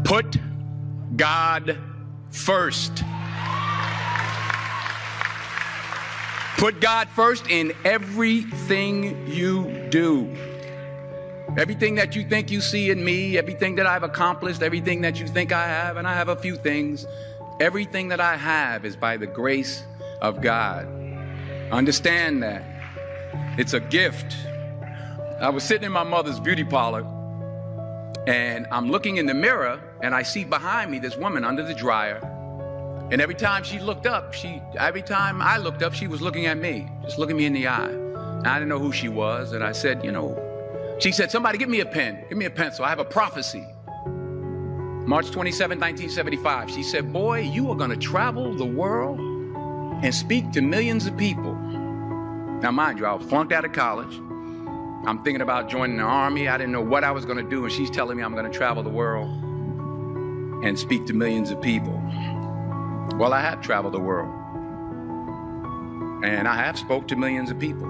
Put God first. Put God first in everything you do. Everything that you think you see in me, everything that I've accomplished, everything that you think I have, and I have a few things, everything that I have is by the grace of God. Understand that. It's a gift. I was sitting in my mother's beauty parlor, and I'm looking in the mirror, and I see behind me this woman under the dryer. And every time I looked up, she was looking at me, just looking me in the eye. And I didn't know who she was, and I said, she said, somebody give me a pen, give me a pencil. I have a prophecy. March 27, 1975. She said, boy, you are going to travel the world and speak to millions of people. Now, mind you, I was flunked out of college. I'm thinking about joining the army. I didn't know what I was going to do. And she's telling me I'm going to travel the world and speak to millions of people. Well, I have traveled the world. And I have spoke to millions of people.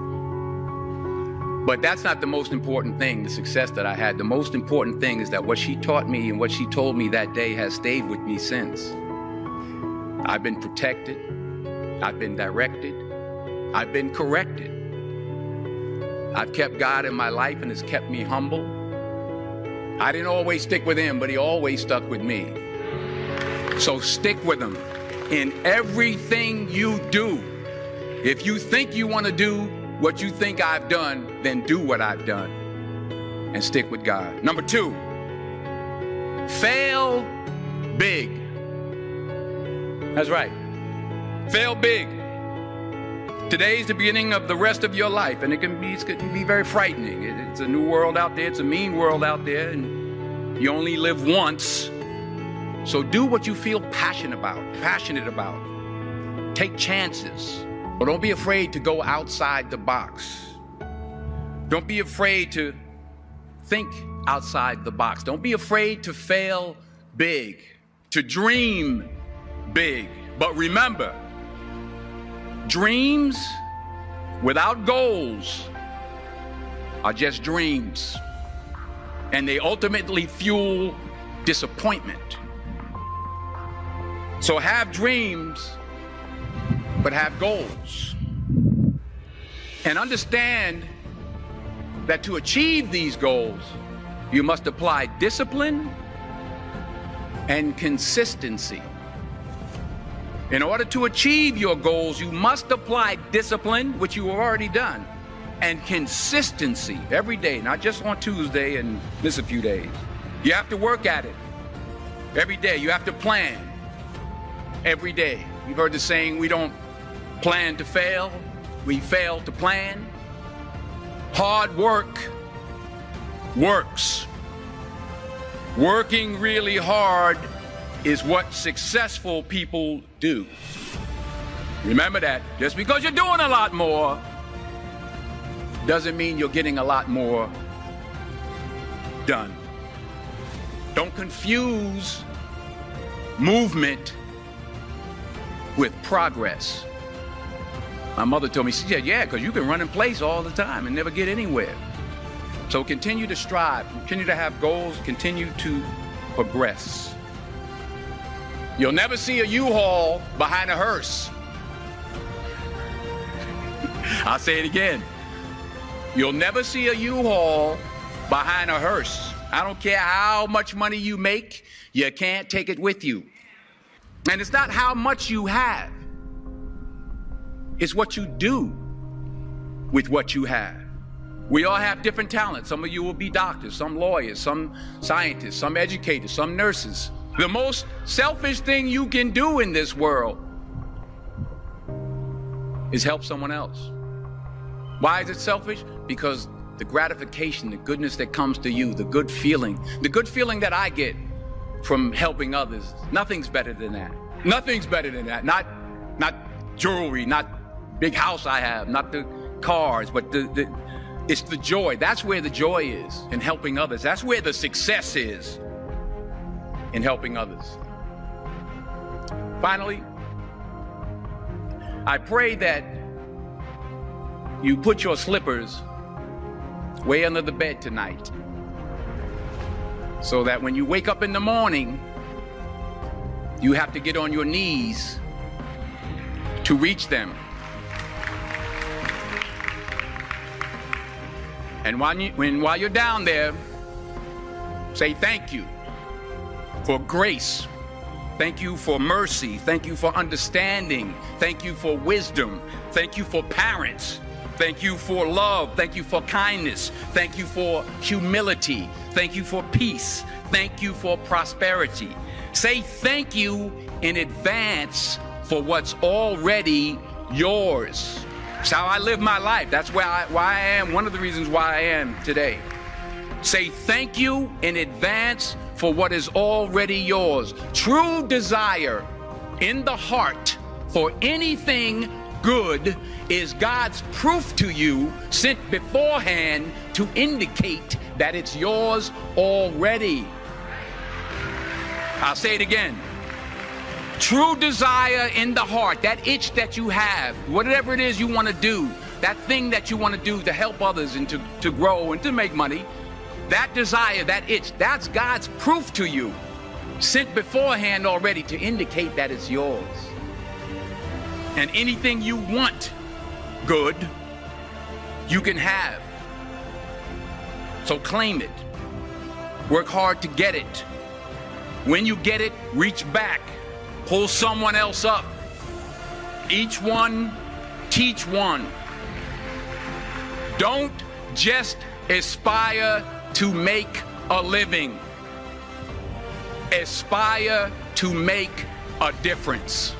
But that's not the most important thing, the success that I had. The most important thing is that what she taught me and what she told me that day has stayed with me since. I've been protected. I've been directed. I've been corrected. I've kept God in my life and it's kept me humble. I didn't always stick with him, but he always stuck with me. So stick with him in everything you do. If you think you want to do what you think I've done, then do what I've done and stick with God. Number 2, fail big. That's right. Fail big. Today's the beginning of the rest of your life, and it can be very frightening. It's a new world out there. It's a mean world out there, and you only live once. So do what you feel passionate about. Take chances. But don't be afraid to go outside the box. Don't be afraid to think outside the box. Don't be afraid to fail big, to dream big. But remember, dreams without goals are just dreams. And they ultimately fuel disappointment. So have dreams, but have goals. And understand that to achieve these goals, you must apply discipline and consistency. In order to achieve your goals, you must apply discipline, which you have already done, and consistency every day, not just on Tuesday and miss a few days. You have to work at it every day. You have to plan every day. You've heard the saying, we don't plan to fail, we fail to plan. Hard work works. Working really hard is what successful people do. Remember that. Just because you're doing a lot more doesn't mean you're getting a lot more done. Don't confuse movement with progress. My mother told me, she said, yeah, because you can run in place all the time and never get anywhere. So continue to strive, continue to have goals, continue to progress. You'll never see a U-Haul behind a hearse. I'll say it again. You'll never see a U-Haul behind a hearse. I don't care how much money you make, you can't take it with you. And it's not how much you have. It's what you do with what you have. We all have different talents. Some of you will be doctors, some lawyers, some scientists, some educators, some nurses. The most selfish thing you can do in this world is help someone else. Why is it selfish? Because the gratification, the goodness that comes to you, the good feeling that I get from helping others, nothing's better than that. Nothing's better than that. Not jewelry, not big house I have, not the cars, but it's the joy. That's where the joy is, in helping others. That's where the success is, in helping others. Finally, I pray that you put your slippers way under the bed tonight. so that when you wake up in the morning, you have to get on your knees to reach them. And while you're down there, say thank you for grace. Thank you for mercy. Thank you for understanding. Thank you for wisdom. Thank you for parents. Thank you for love. Thank you for kindness. Thank you for humility. Thank you for peace. Thank you for prosperity. Say thank you in advance for what's already yours. It's how I live my life. That's why I am, one of the reasons why I am today. Say thank you in advance for what is already yours. True desire in the heart for anything good is God's proof to you, sent beforehand to indicate that it's yours already. I'll say it again. True desire in the heart, that itch that you have, whatever it is you want to do, that thing that you want to do to help others and to grow and to make money, that desire, that itch, that's God's proof to you, sent beforehand already to indicate that it's yours. And anything you want good, you can have. So claim it. Work hard to get it. When you get it, reach back. Pull someone else up. Each one, teach one. Don't just aspire to make a living. Aspire to make a difference.